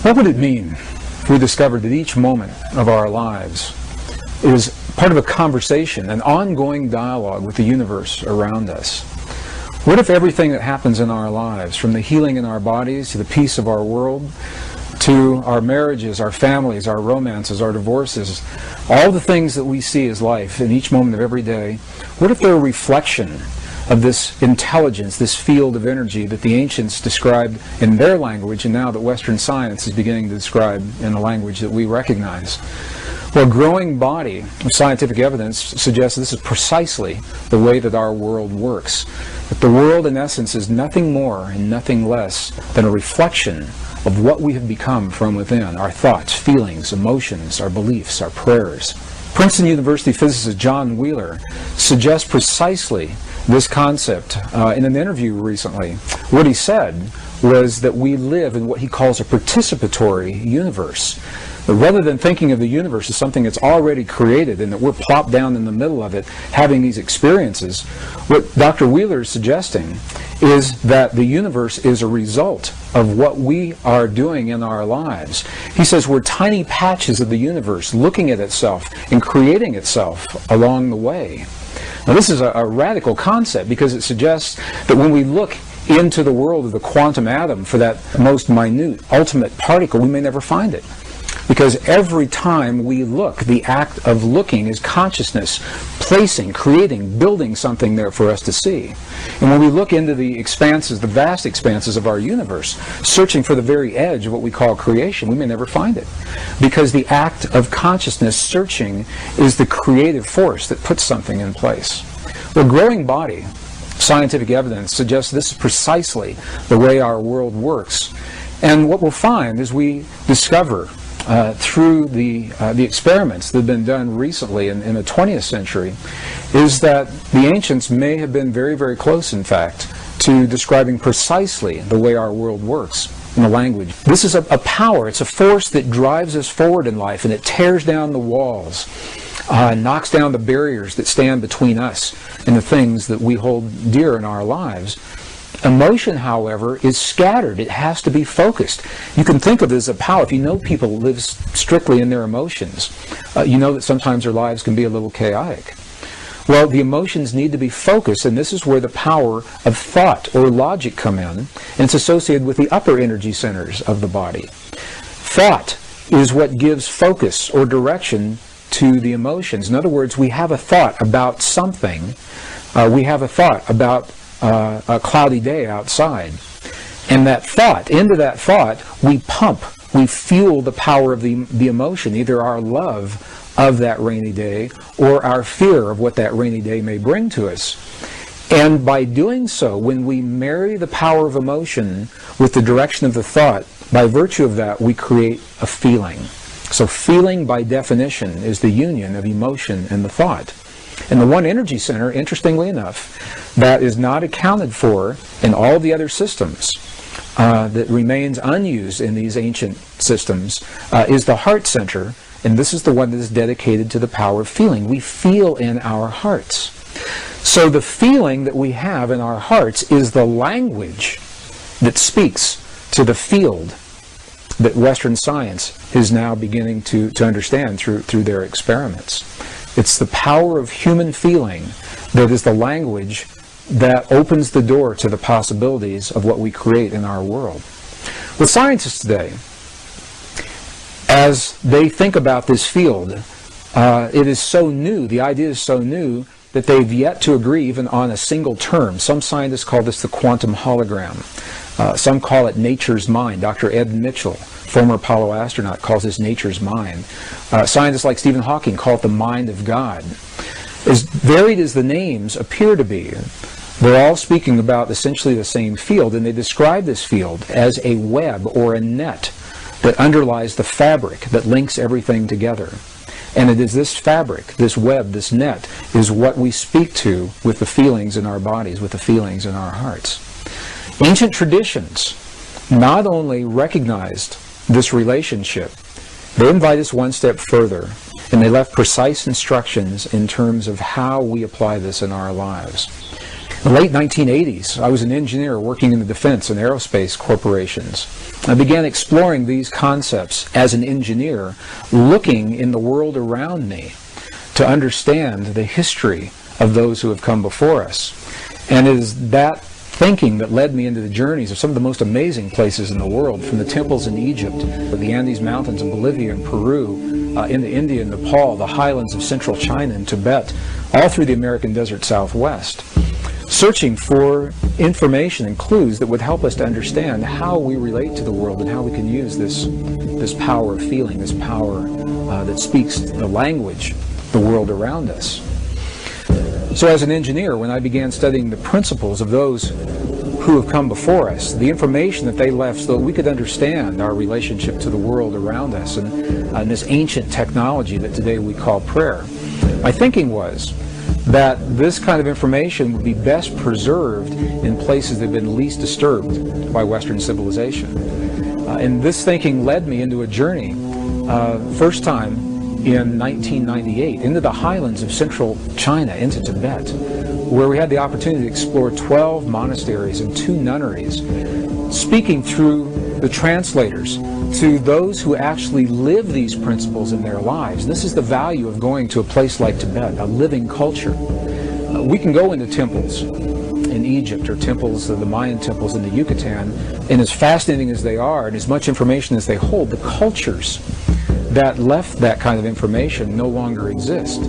What would it mean if we discovered that each moment of our lives is part of a conversation, an ongoing dialogue with the universe around us? What if everything that happens in our lives, from the healing in our bodies to the peace of our world, to our marriages, our families, our romances, our divorces, all the things that we see as life in each moment of every day, what if they're a reflection of this intelligence, this field of energy that the ancients described in their language, and now that Western science is beginning to describe in a language that we recognize? Well, a growing body of scientific evidence suggests this is precisely the way that our world works. That the world, in essence, is nothing more and nothing less than a reflection of what we have become from within, our thoughts, feelings, emotions, our beliefs, our prayers. Princeton University physicist John Wheeler suggests precisely this concept in an interview recently. What he said was that we live in what he calls a participatory universe. But rather than thinking of the universe as something that's already created and that we're plopped down in the middle of it having these experiences, what Dr. Wheeler is suggesting is that the universe is a result of what we are doing in our lives. He says we're tiny patches of the universe looking at itself and creating itself along the way. Now, this is a radical concept because it suggests that when we look into the world of the quantum atom for that most minute, ultimate particle, we may never find it. Because every time we look, the act of looking is consciousness, placing, creating, building something there for us to see. And when we look into the expanses, the vast expanses of our universe, searching for the very edge of what we call creation, we may never find it. Because the act of consciousness searching is the creative force that puts something in place. The growing body, scientific evidence, suggests this is precisely the way our world works. And what we'll find as we discover through the experiments that have been done recently in the 20th century is that the ancients may have been very, very close, in fact, to describing precisely the way our world works in the language. This is a power, it's a force that drives us forward in life, and it tears down the walls, knocks down the barriers that stand between us and the things that we hold dear in our lives. Emotion, however, is scattered. It has to be focused. You can think of it as a power. If you know people who live strictly in their emotions, you know that sometimes their lives can be a little chaotic. Well, the emotions need to be focused, and this is where the power of thought or logic come in, and it's associated with the upper energy centers of the body. Thought is what gives focus or direction to the emotions. In other words, we have a thought about something. We have a thought about a cloudy day outside. And that thought, into that thought, we fuel the power of the emotion, either our love of that rainy day or our fear of what that rainy day may bring to us. And by doing so, when we marry the power of emotion with the direction of the thought, by virtue of that, we create a feeling. So feeling, by definition, is the union of emotion and the thought. And the one energy center, interestingly enough, that is not accounted for in all the other systems, that remains unused in these ancient systems, is the heart center, and this is the one that is dedicated to the power of feeling. We feel in our hearts. So the feeling that we have in our hearts is the language that speaks to the field that Western science is now beginning to understand through their experiments. It's the power of human feeling that is the language that opens the door to the possibilities of what we create in our world. With scientists today, as they think about this field, it is so new, the idea is so new, that they've yet to agree even on a single term. Some scientists call this the quantum hologram. Some call it nature's mind. Dr. Ed Mitchell, former Apollo astronaut, calls this nature's mind. Scientists like Stephen Hawking call it the mind of God. As varied as the names appear to be, they're all speaking about essentially the same field, and they describe this field as a web or a net that underlies the fabric that links everything together. And it is this fabric, this web, this net, is what we speak to with the feelings in our bodies, with the feelings in our hearts. Ancient traditions not only recognized this relationship, they invite us one step further, and they left precise instructions in terms of how we apply this in our lives. In the late 1980s, I was an engineer working in the defense and aerospace corporations. I began exploring these concepts as an engineer, looking in the world around me to understand the history of those who have come before us. And it is that thinking that led me into the journeys of some of the most amazing places in the world, from the temples in Egypt, the Andes Mountains in Bolivia and Peru, into India and Nepal, the highlands of central China and Tibet, all through the American desert Southwest, searching for information and clues that would help us to understand how we relate to the world and how we can use this power of feeling, this power that speaks the language, the world around us. So as an engineer, when I began studying the principles of those who have come before us, the information that they left so that we could understand our relationship to the world around us and this ancient technology that today we call prayer, my thinking was that this kind of information would be best preserved in places that have been least disturbed by Western civilization. And this thinking led me into a journey, first time in 1998, into the highlands of central China, into Tibet, where we had the opportunity to explore 12 monasteries and 2 nunneries, speaking through the translators to those who actually live these principles in their lives. This is the value of going to a place like Tibet, a living culture. We can go into temples in Egypt or temples, the Mayan temples in the Yucatan, and as fascinating as they are and as much information as they hold, the cultures that left that kind of information no longer exist.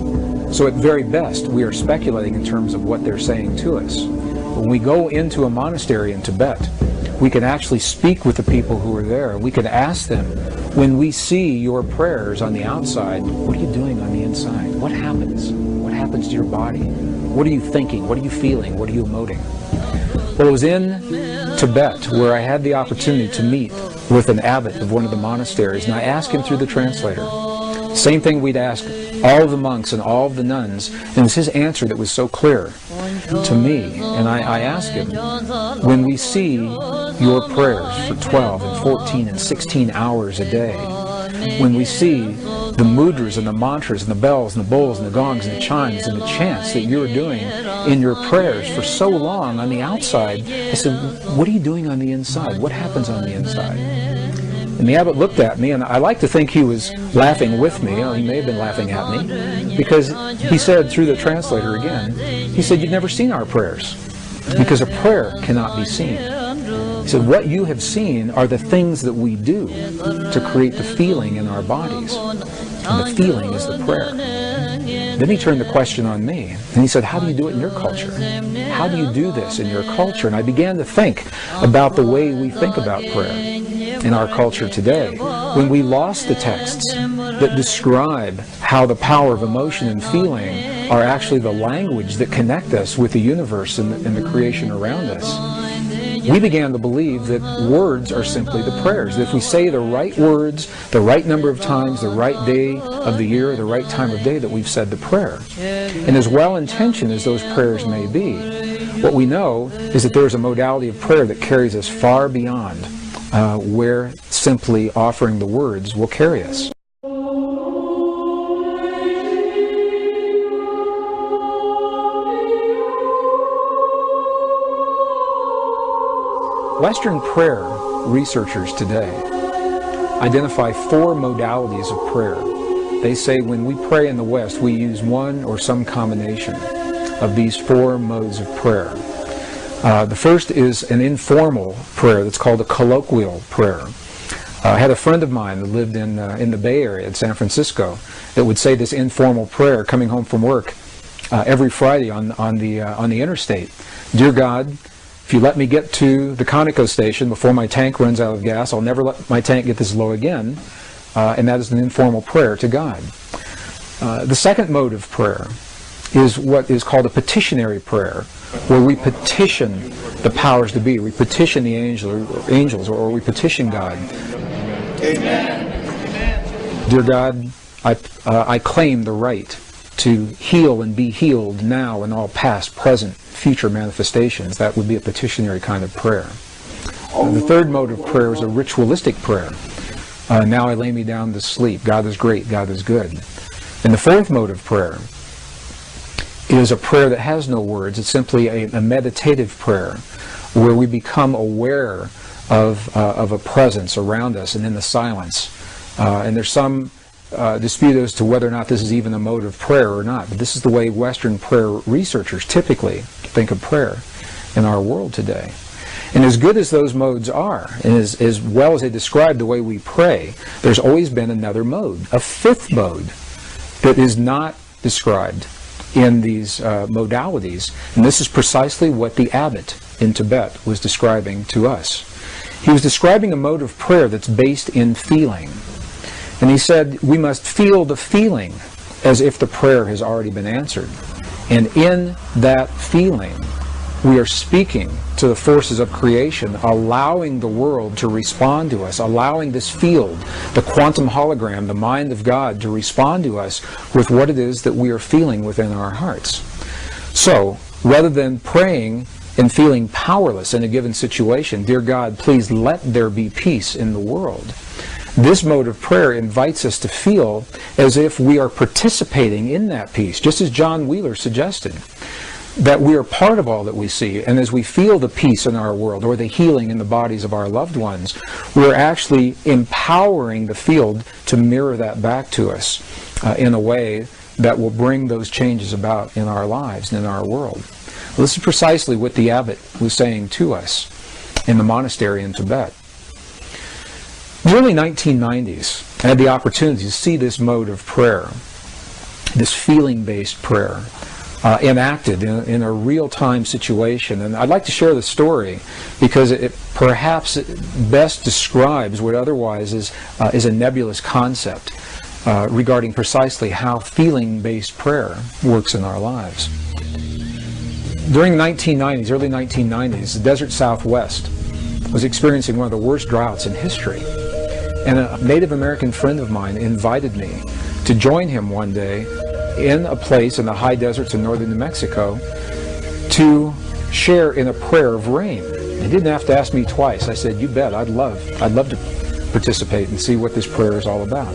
So at very best, we are speculating in terms of what they're saying to us. When we go into a monastery in Tibet, we can actually speak with the people who are there. We can ask them, when we see your prayers on the outside, what are you doing on the inside? What happens? What happens to your body? What are you thinking? What are you feeling? What are you emoting? Well, it was in Tibet where I had the opportunity to meet with an abbot of one of the monasteries, and I asked him through the translator. Same thing we'd ask all of the monks and all of the nuns, and it was his answer that was so clear to me. And I asked him, when we see your prayers for 12 and 14 and 16 hours a day, when we see the mudras and the mantras and the bells and the bowls and the gongs and the chimes and the chants that you're doing in your prayers for so long on the outside, I said, what are you doing on the inside? What happens on the inside? And the abbot looked at me, and I like to think he was laughing with me. He may have been laughing at me, because he said through the translator again, he said, you've never seen our prayers, because a prayer cannot be seen. He said, what you have seen are the things that we do to create the feeling in our bodies, and the feeling is the prayer. Then he turned the question on me, and he said, how do you do it in your culture? How do you do this in your culture? And I began to think about the way we think about prayer in our culture today, when we lost the texts that describe how the power of emotion and feeling are actually the language that connect us with the universe and the creation around us. We began to believe that words are simply the prayers. If we say the right words, the right number of times, the right day of the year, the right time of day, that we've said the prayer. And as well-intentioned as those prayers may be, what we know is that there's a modality of prayer that carries us far beyond where simply offering the words will carry us. Western prayer researchers today identify 4 modalities of prayer. They say when we pray in the West, we use one or some combination of these 4 modes of prayer. The first is an informal prayer that's called a colloquial prayer. I had a friend of mine that lived in the Bay Area, in San Francisco, that would say this informal prayer coming home from work every Friday on the interstate. Dear God, if you let me get to the Conoco station before my tank runs out of gas, I'll never let my tank get this low again. And that is an informal prayer to God. The second mode of prayer is what is called a petitionary prayer, where we petition the powers to be. We petition the angels, or we petition God. Amen. Dear God, I claim the right to heal and be healed now in all past, present, future manifestations. That would be a petitionary kind of prayer. The third mode of prayer is a ritualistic prayer. Now I lay me down to sleep. God is great. God is good. And the fourth mode of prayer is a prayer that has no words. It's simply a meditative prayer where we become aware of a presence around us and in the silence. And there's some dispute as to whether or not this is even a mode of prayer or not. But this is the way Western prayer researchers typically think of prayer in our world today. And as good as those modes are, and as well as they describe the way we pray, there's always been another mode, a fifth mode, that is not described in these modalities. And this is precisely what the abbot in Tibet was describing to us. He was describing a mode of prayer that's based in feeling. And he said we must feel the feeling as if the prayer has already been answered. And in that feeling, we are speaking to the forces of creation, allowing the world to respond to us, allowing this field, the quantum hologram, the mind of God, to respond to us with what it is that we are feeling within our hearts. So, rather than praying and feeling powerless in a given situation, dear God, please let there be peace in the world, this mode of prayer invites us to feel as if we are participating in that peace, just as John Wheeler suggested, that we are part of all that we see. And as we feel the peace in our world or the healing in the bodies of our loved ones, we're actually empowering the field to mirror that back to us in a way that will bring those changes about in our lives and in our world. Well, this is precisely what the abbot was saying to us in the monastery in Tibet. In the early 1990s, I had the opportunity to see this mode of prayer, this feeling-based prayer, enacted in a real-time situation. And I'd like to share the story because it perhaps best describes what otherwise is a nebulous concept regarding precisely how feeling-based prayer works in our lives. During the 1990s, early 1990s, the desert Southwest was experiencing one of the worst droughts in history. And a Native American friend of mine invited me to join him one day in a place in the high deserts of northern New Mexico to share in a prayer of rain. He didn't have to ask me twice. I said, you bet, I'd love to participate and see what this prayer is all about.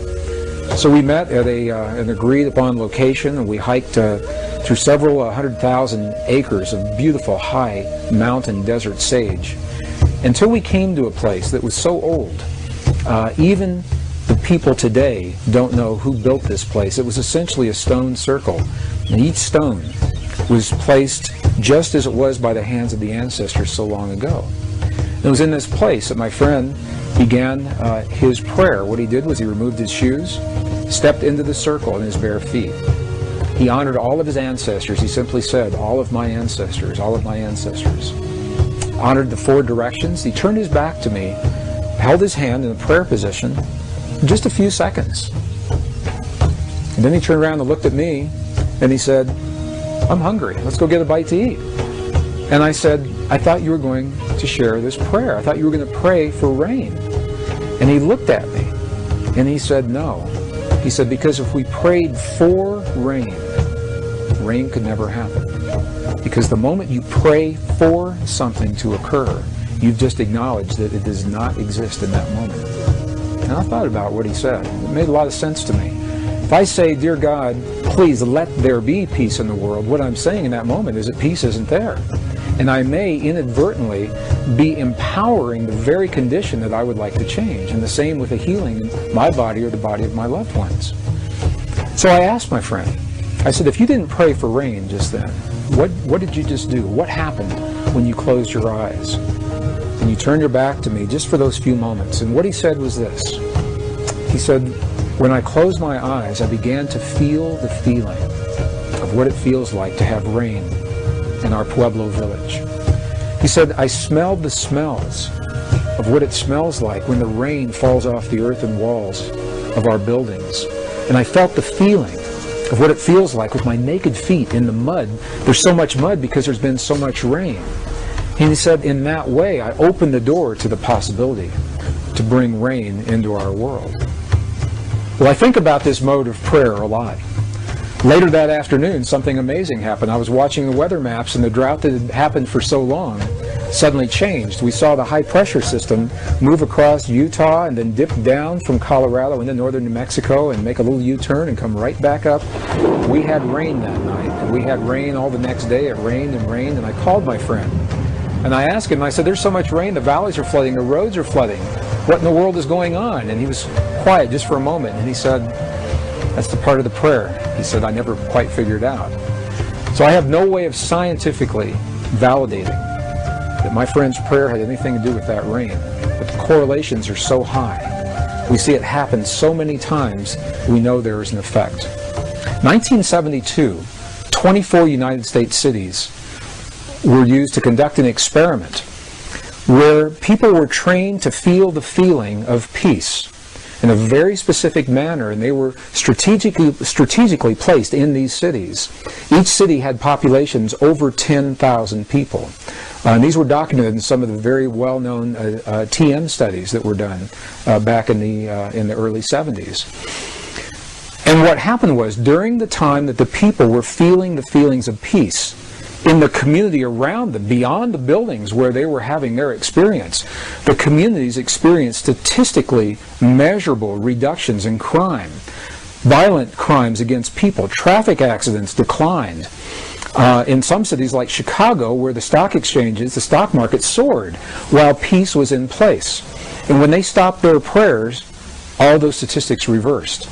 So we met at an agreed upon location, and we hiked through several 100,000 acres of beautiful high mountain desert sage until we came to a place that was so old, even the people today don't know who built this place. It was essentially a stone circle, and each stone was placed just as it was by the hands of the ancestors so long ago. And it was in this place that my friend began his prayer. What he did was he removed his shoes, stepped into the circle in his bare feet. He honored all of his ancestors. He simply said, all of my ancestors, all of my ancestors. Honored the four directions. He turned his back to me, held his hand in a prayer position, just a few seconds. And then he turned around and looked at me and he said, I'm hungry. Let's go get a bite to eat. And I said, I thought you were going to share this prayer. I thought you were going to pray for rain. And he looked at me and he said, no. He said, because if we prayed for rain, rain could never happen. Because the moment you pray for something to occur, you've just acknowledged that it does not exist in that moment. And I thought about what he said. It made a lot of sense to me. If I say, dear God, please let there be peace in the world, what I'm saying in that moment is that peace isn't there. And I may inadvertently be empowering the very condition that I would like to change. And the same with a healing in my body or the body of my loved ones. So I asked my friend, I said, if you didn't pray for rain just then, what did you just do? What happened when you closed your eyes? And you turned your back to me just for those few moments. And what he said was this. He said, when I closed my eyes, I began to feel the feeling of what it feels like to have rain in our Pueblo village. He said, I smelled the smells of what it smells like when the rain falls off the earthen walls of our buildings. And I felt the feeling of what it feels like with my naked feet in the mud. There's so much mud because there's been so much rain. And he said, in that way, I opened the door to the possibility to bring rain into our world. Well, I think about this mode of prayer a lot. Later that afternoon, something amazing happened. I was watching the weather maps, and the drought that had happened for so long suddenly changed. We saw the high pressure system move across Utah and then dip down from Colorado into northern New Mexico and make a little U-turn and come right back up. We had rain that night. We had rain all the next day. It rained and rained, and I called my friend. And I asked him, I said, there's so much rain, the valleys are flooding, the roads are flooding. What in the world is going on? And he was quiet just for a moment, and he said, that's the part of the prayer. He said, I never quite figured out. So I have no way of scientifically validating that my friend's prayer had anything to do with that rain. But the correlations are so high. We see it happen so many times, we know there is an effect. 1972, 24 United States cities were used to conduct an experiment where people were trained to feel the feeling of peace in a very specific manner, and they were strategically placed in these cities. Each city had populations over 10,000 people. And these were documented in some of the very well-known TM studies that were done back in the early 70s. And what happened was, during the time that the people were feeling the feelings of peace, in the community around them, beyond the buildings where they were having their experience, the communities experienced statistically measurable reductions in crime. Violent crimes against people, traffic accidents declined. In some cities like Chicago, where the stock exchanges, the stock market soared while peace was in place. And when they stopped their prayers, all those statistics reversed.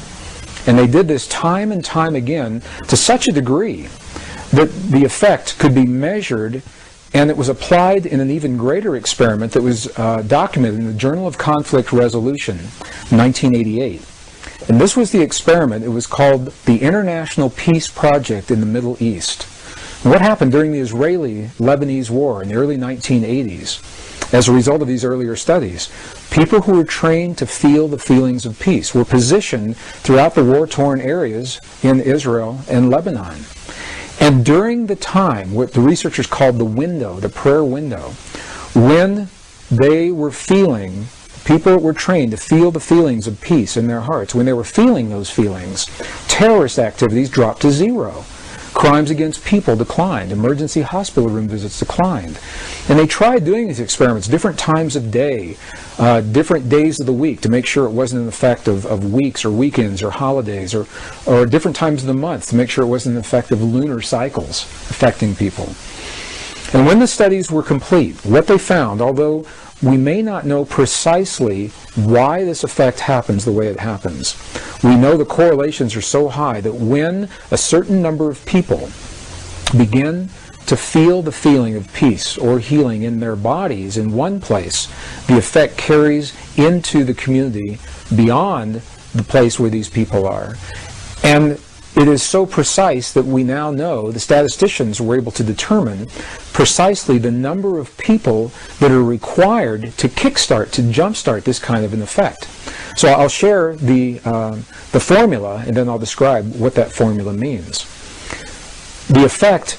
And they did this time and time again to such a degree that the effect could be measured, and it was applied in an even greater experiment that was documented in the Journal of Conflict Resolution, 1988. And this was the experiment. It was called the International Peace Project in the Middle East. And what happened during the Israeli-Lebanese War in the early 1980s, as a result of these earlier studies, people who were trained to feel the feelings of peace were positioned throughout the war-torn areas in Israel and Lebanon. And during the time, what the researchers called the window, the prayer window, when they were feeling, people were trained to feel the feelings of peace in their hearts. When they were feeling those feelings, terrorist activities dropped to zero. Crimes against people declined. Emergency hospital room visits declined. And they tried doing these experiments different times of day, different days of the week, to make sure it wasn't an effect of weeks or weekends or holidays, or different times of the month to make sure it wasn't an effect of lunar cycles affecting people. And when the studies were complete, what they found, although we may not know precisely why this effect happens the way it happens, we know the correlations are so high that when a certain number of people begin to feel the feeling of peace or healing in their bodies in one place, the effect carries into the community beyond the place where these people are. And it is so precise that we now know, the statisticians were able to determine precisely the number of people that are required to kickstart, to jumpstart this kind of an effect. So I'll share the formula, and then I'll describe what that formula means. The effect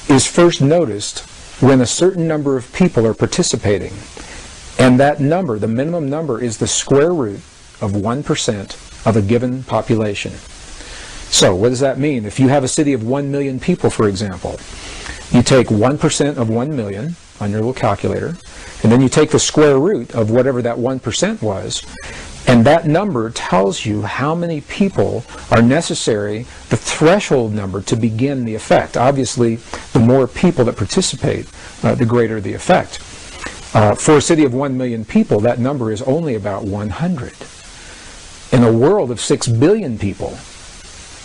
is first noticed when a certain number of people are participating. And that number, the minimum number, is the square root of 1% of a given population. So what does that mean? If you have a city of 1 million people, for example, you take 1% of 1 million on your little calculator, and then you take the square root of whatever that 1% was, and that number tells you how many people are necessary, the threshold number, to begin the effect. Obviously, the more people that participate, the greater the effect. For a city of 1 million people, that number is only about 100. In a world of 6 billion people,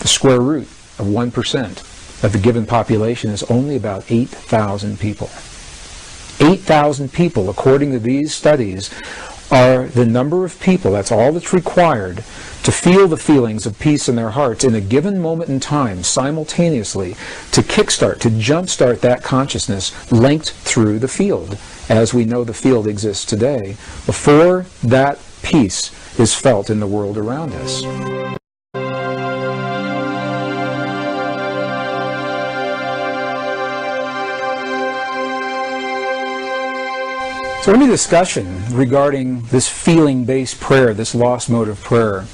the square root of 1% of the given population is only about 8,000 people. 8,000 people, according to these studies, are the number of people, that's all that's required, to feel the feelings of peace in their hearts in a given moment in time, simultaneously, to kickstart, to jumpstart that consciousness linked through the field, as we know the field exists today, before that peace is felt in the world around us. So any discussion regarding this feeling-based prayer, this lost mode of prayer,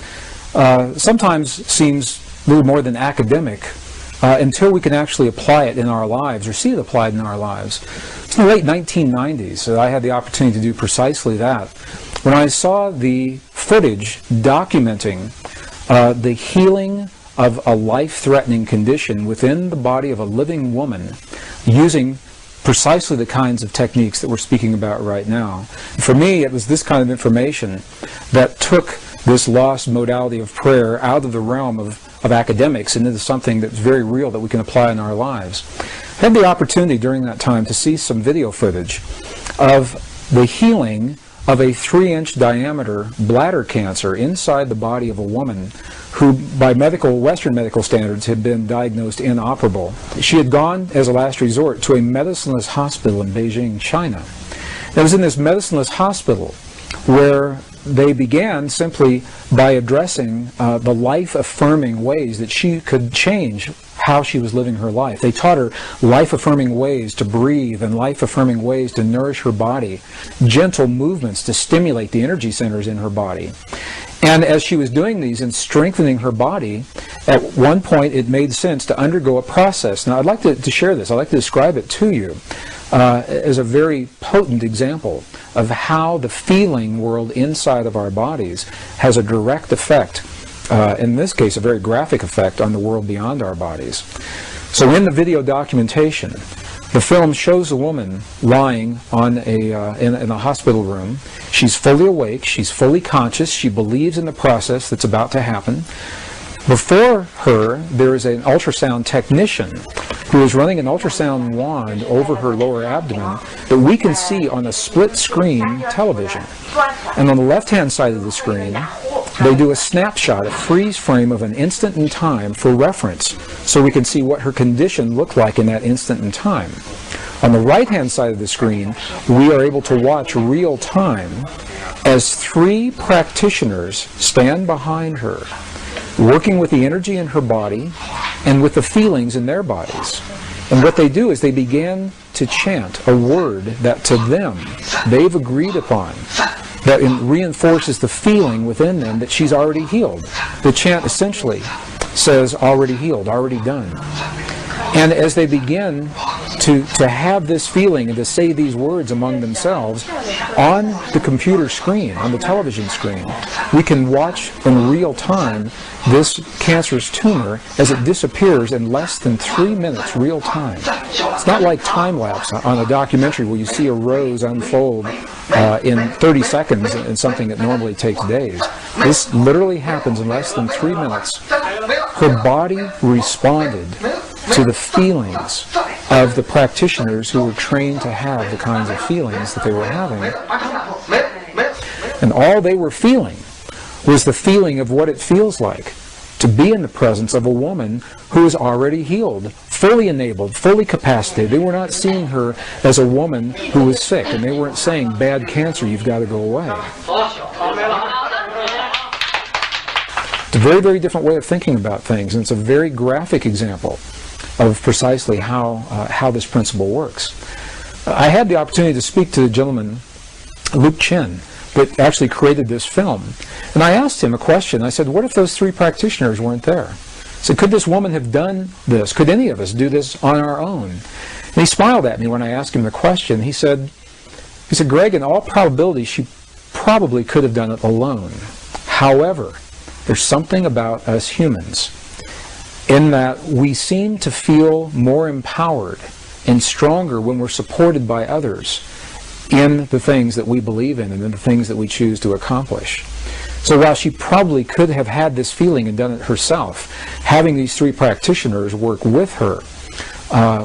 sometimes seems a little more than academic until we can actually apply it in our lives or see it applied in our lives. It's in the late 1990s that I had the opportunity to do precisely that. When I saw the footage documenting the healing of a life-threatening condition within the body of a living woman using precisely the kinds of techniques that we're speaking about right now. For me, it was this kind of information that took this lost modality of prayer out of the realm of academics and into something that's very real that we can apply in our lives. I had the opportunity during that time to see some video footage of the healing of a 3-inch diameter bladder cancer inside the body of a woman who, by Western medical standards, had been diagnosed inoperable. She had gone, as a last resort, to a medicineless hospital in Beijing, China. It was in this medicineless hospital where they began simply by addressing the life-affirming ways that she could change how she was living her life. They taught her life-affirming ways to breathe and life-affirming ways to nourish her body, gentle movements to stimulate the energy centers in her body. And as she was doing these and strengthening her body, at one point it made sense to undergo a process. Now I'd like to share this. I'd like to describe it to you as a very potent example of how the feeling world inside of our bodies has a direct effect, in this case a very graphic effect, on the world beyond our bodies. So in the video documentation, the film shows a woman lying on in a hospital room. She's fully awake, she's fully conscious, she believes in the process that's about to happen. Before her, there is an ultrasound technician who is running an ultrasound wand over her lower abdomen that we can see on a split-screen television. And on the left-hand side of the screen, they do a snapshot, a freeze frame of an instant in time for reference, so we can see what her condition looked like in that instant in time. On the right-hand side of the screen, we are able to watch real time as 3 practitioners stand behind her, working with the energy in her body and with the feelings in their bodies. And what they do is they begin to chant a word that to them they've agreed upon, that reinforces the feeling within them that she's already healed. The chant essentially says, already healed, already done. And as they begin to have this feeling and to say these words among themselves, on the computer screen, on the television screen, we can watch in real time this cancerous tumor as it disappears in less than 3 minutes real time. It's not like time-lapse on a documentary where you see a rose unfold in 30 seconds in something that normally takes days. This literally happens in less than 3 minutes. Her body responded to the feelings of the practitioners who were trained to have the kinds of feelings that they were having. And all they were feeling was the feeling of what it feels like to be in the presence of a woman who is already healed, fully enabled, fully capacitated. They were not seeing her as a woman who was sick, and they weren't saying, bad cancer, you've got to go away. It's a very, very different way of thinking about things, and it's a very graphic example of precisely how this principle works. I had the opportunity to speak to the gentleman, Luke Chen, that actually created this film. And I asked him a question. I said, what if those 3 practitioners weren't there? I said, could this woman have done this? Could any of us do this on our own? And he smiled at me when I asked him the question. He said, Greg, in all probability, she probably could have done it alone. However, there's something about us humans in that we seem to feel more empowered and stronger when we're supported by others in the things that we believe in and in the things that we choose to accomplish. So while she probably could have had this feeling and done it herself, having these 3 practitioners work with her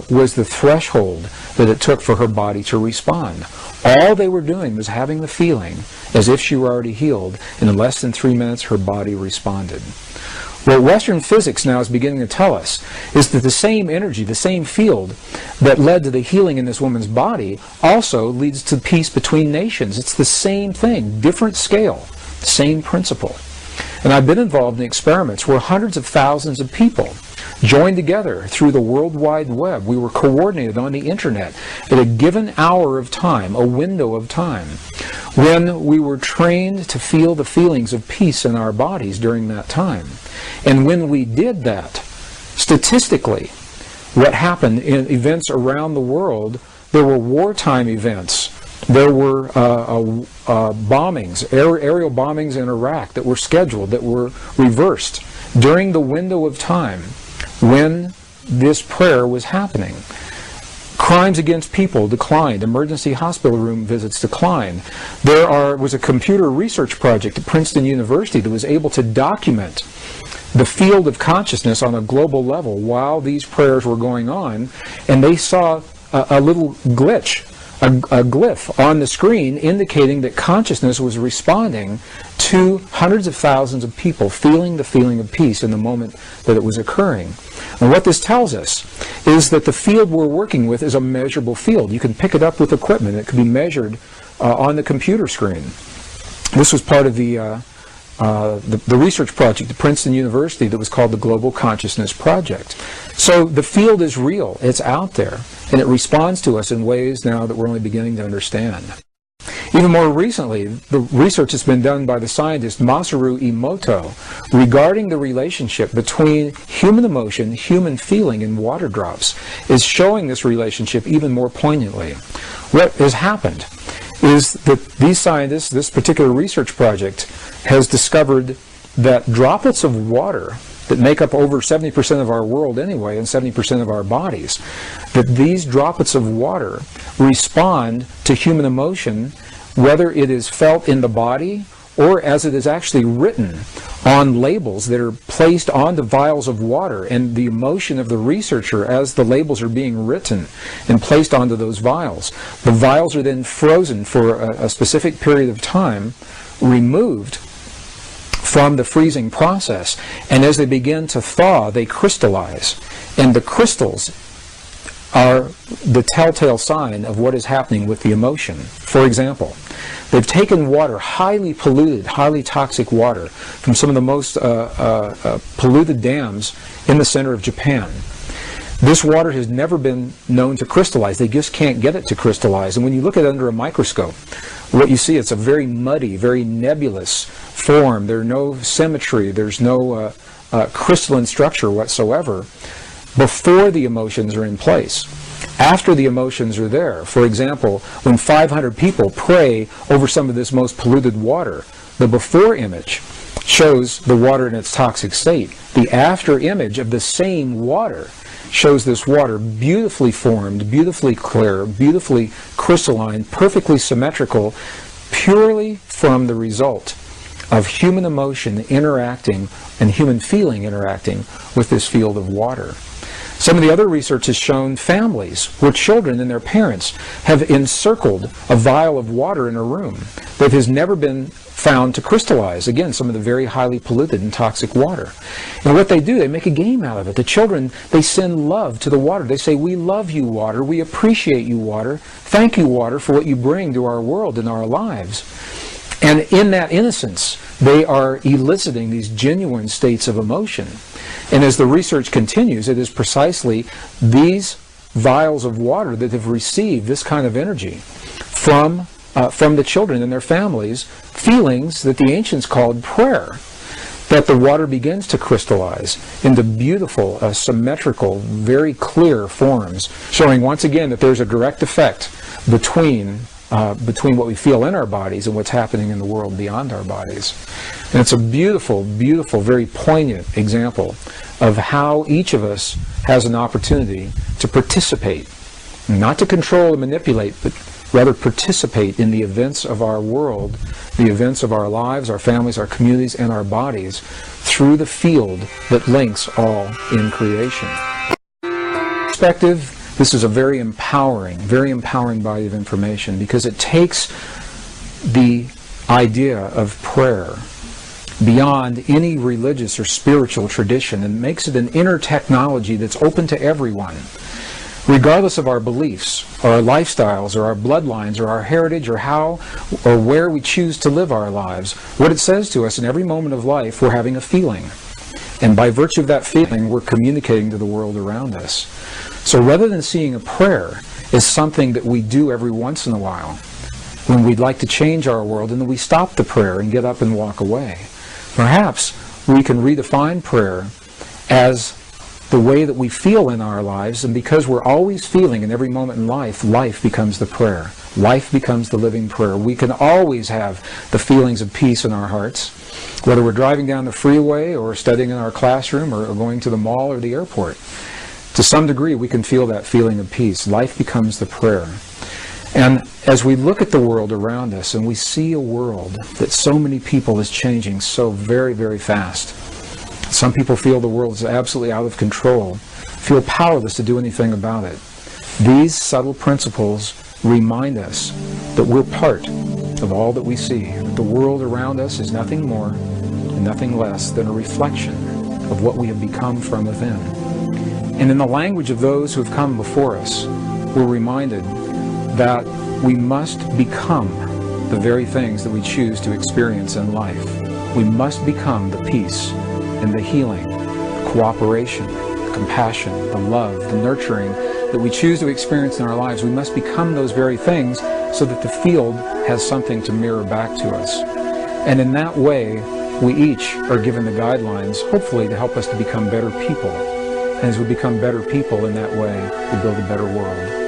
was the threshold that it took for her body to respond. All they were doing was having the feeling as if she were already healed, and in less than 3 minutes her body responded. What Western physics now is beginning to tell us is that the same energy, the same field that led to the healing in this woman's body also leads to peace between nations. It's the same thing, different scale, same principle. And I've been involved in experiments where hundreds of thousands of people joined together through the World Wide Web. We were coordinated on the internet at a given hour of time, a window of time, when we were trained to feel the feelings of peace in our bodies during that time. And when we did that, Statistically, what happened in events around the world, there were wartime events. There were bombings, aerial bombings in Iraq that were scheduled, that were reversed during the window of time when this prayer was happening. Crimes against people declined. Emergency hospital room visits declined. There was a computer research project at Princeton University that was able to document the field of consciousness on a global level while these prayers were going on, and they saw a little glitch, a glyph on the screen indicating that consciousness was responding to hundreds of thousands of people feeling the feeling of peace in the moment that it was occurring. And what this tells us is that the field we're working with is a measurable field. You can pick it up with equipment. It can be measured on the computer screen. This was part of the research project at Princeton University that was called the Global Consciousness Project. So the field is real. It's out there. And it responds to us in ways now that we're only beginning to understand. Even more recently, the research has been done by the scientist Masaru Emoto regarding the relationship between human emotion, human feeling, and water drops is showing this relationship even more poignantly. What has happened is that these scientists, this particular research project, has discovered that droplets of water that make up over 70% of our world anyway, and 70% of our bodies, that these droplets of water respond to human emotion, whether it is felt in the body or as it is actually written on labels that are placed onto vials of water, and the emotion of the researcher as the labels are being written and placed onto those vials. The vials are then frozen for a specific period of time, removed from the freezing process, and as they begin to thaw, they crystallize. And the crystals are the telltale sign of what is happening with the emotion. For example, they've taken water, highly polluted, highly toxic water, from some of the most polluted dams in the center of Japan. This water has never been known to crystallize. They just can't get it to crystallize. And when you look at it under a microscope, what you see, it's a very muddy, very nebulous form. There's no symmetry. There's no crystalline structure whatsoever before the emotions are in place. After the emotions are there, for example, when 500 people pray over some of this most polluted water, the before image shows the water in its toxic state. The after image of the same water shows this water beautifully formed, beautifully clear, beautifully crystalline, perfectly symmetrical, purely from the result of human emotion interacting and human feeling interacting with this field of water. Some of the other research has shown families where children and their parents have encircled a vial of water in a room that has never been found to crystallize. Again, some of the very highly polluted and toxic water. And what they do, they make a game out of it. The children, they send love to the water. They say, "We love you, water. We appreciate you, water. Thank you, water, for what you bring to our world and our lives." And in that innocence, they are eliciting these genuine states of emotion. And as the research continues, it is precisely these vials of water that have received this kind of energy from the children and their families, feelings that the ancients called prayer, that the water begins to crystallize into beautiful, symmetrical, very clear forms, showing once again that there's a direct effect between what we feel in our bodies and what's happening in the world beyond our bodies. And it's a beautiful, beautiful, very poignant example of how each of us has an opportunity to participate, not to control and manipulate, but rather participate in the events of our world, the events of our lives, our families, our communities, and our bodies through the field that links all in creation. Perspective. This is a very empowering body of information, because it takes the idea of prayer beyond any religious or spiritual tradition and makes it an inner technology that's open to everyone, regardless of our beliefs, or our lifestyles, or our bloodlines, or our heritage, or how or where we choose to live our lives. What it says to us in every moment of life, we're having a feeling. And by virtue of that feeling, we're communicating to the world around us. So rather than seeing a prayer as something that we do every once in a while, when we'd like to change our world, and then we stop the prayer and get up and walk away, perhaps we can redefine prayer as the way that we feel in our lives, and because we're always feeling in every moment in life, life becomes the prayer. Life becomes the living prayer. We can always have the feelings of peace in our hearts, whether we're driving down the freeway or studying in our classroom or going to the mall or the airport. To some degree, we can feel that feeling of peace. Life becomes the prayer. And as we look at the world around us and we see a world that so many people is changing so very, very fast, some people feel the world is absolutely out of control, feel powerless to do anything about it. These subtle principles remind us that we're part of all that we see. The world around us is nothing more and nothing less than a reflection of what we have become from within. And in the language of those who have come before us, we're reminded that we must become the very things that we choose to experience in life. We must become the peace and the healing, the cooperation, the compassion, the love, the nurturing that we choose to experience in our lives. We must become those very things so that the field has something to mirror back to us. And in that way, we each are given the guidelines, hopefully, to help us to become better people. And as we become better people in that way, we build a better world.